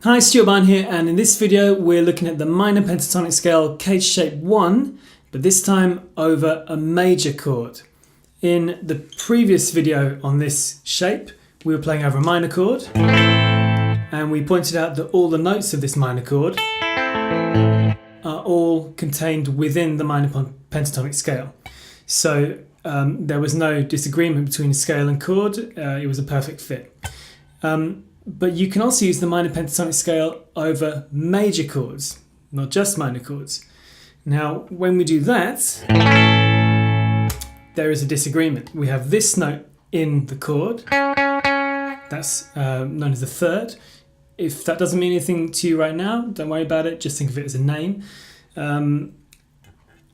Hi, Stuart Barn here, and in this video we're looking at the minor pentatonic scale CAGED shape 1, but this time over a major chord. In the previous video on this shape we were playing over a minor chord, and we pointed out that all the notes of this minor chord are all contained within the minor pentatonic scale. So there was no disagreement between scale and chord, it was a perfect fit. But you can also use the minor pentatonic scale over major chords, not just minor chords. Now, when we do that, there is a disagreement. We have this note in the chord, that's known as the third. If that doesn't mean anything to you right now, don't worry about it, just think of it as a name. And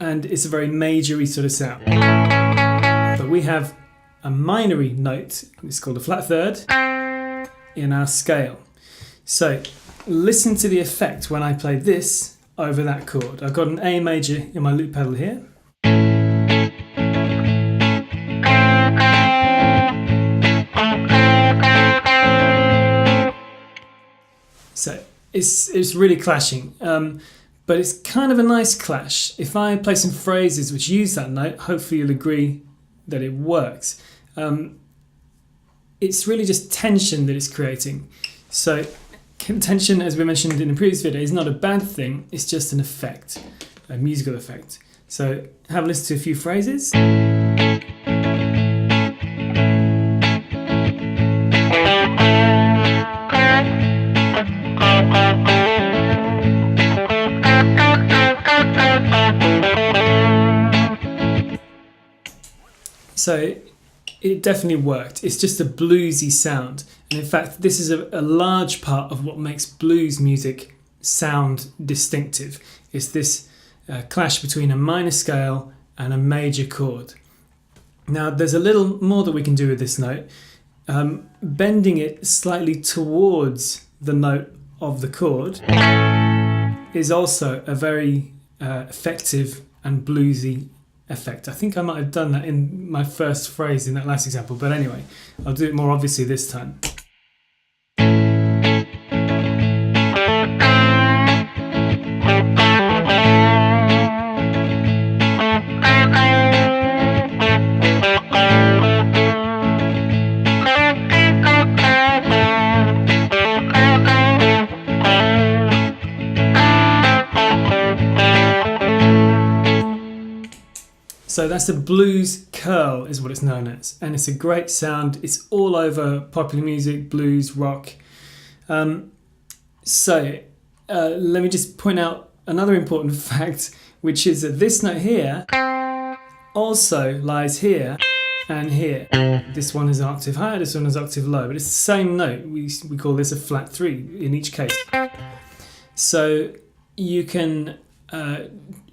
it's a very majory sort of sound. But we have a minory note, it's called a flat third, in our scale. So listen to the effect when I play this over that chord. I've got an A major in my loop pedal here. So it's really clashing, but it's kind of a nice clash. If I play some phrases which use that note, hopefully you'll agree that it works. It's really just tension that it's creating. So tension, as we mentioned in the previous video, is not a bad thing, it's just an effect, a musical effect. So have a listen to a few phrases. So it definitely worked. It's just a bluesy sound. And in fact, this is a large part of what makes blues music sound distinctive. It's this clash between a minor scale and a major chord. Now, there's a little more that we can do with this note. Bending it slightly towards the note of the chord is also a very effective and bluesy effect. I think I might have done that in my first phrase in that last example, but anyway, I'll do it more obviously this time. So that's a blues curl is what it's known as, and it's a great sound. It's all over popular music, blues, rock. Let me just point out another important fact, which is that this note here also lies here and here. This one is an octave higher, this one is an octave low, but it's the same note. We call this a flat 3 in each case. So you can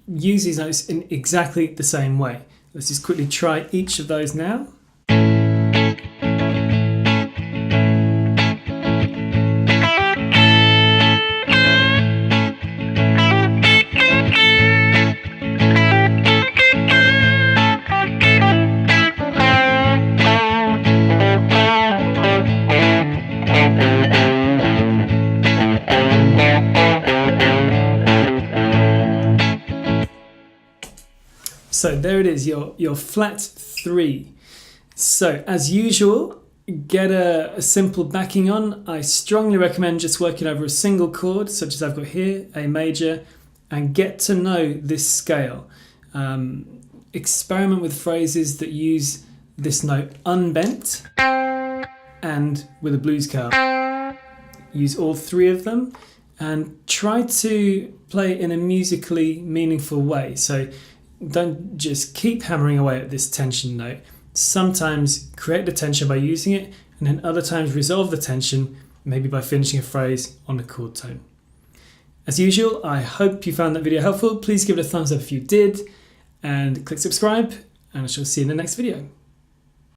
use these notes in exactly the same way. Let's just quickly try each of those now. So there it is, your flat 3. So as usual, get a simple backing on. I strongly recommend just working over a single chord, such as I've got here, A major, and get to know this scale. Experiment with phrases that use this note unbent and with a blues curl. Use all 3 of them and try to play in a musically meaningful way. So don't just keep hammering away at this tension note. Sometimes create the tension by using it, and then other times resolve the tension, maybe by finishing a phrase on the chord tone. As usual, I hope you found that video helpful. Please give it a thumbs up if you did, and click subscribe, and I shall see you in the next video.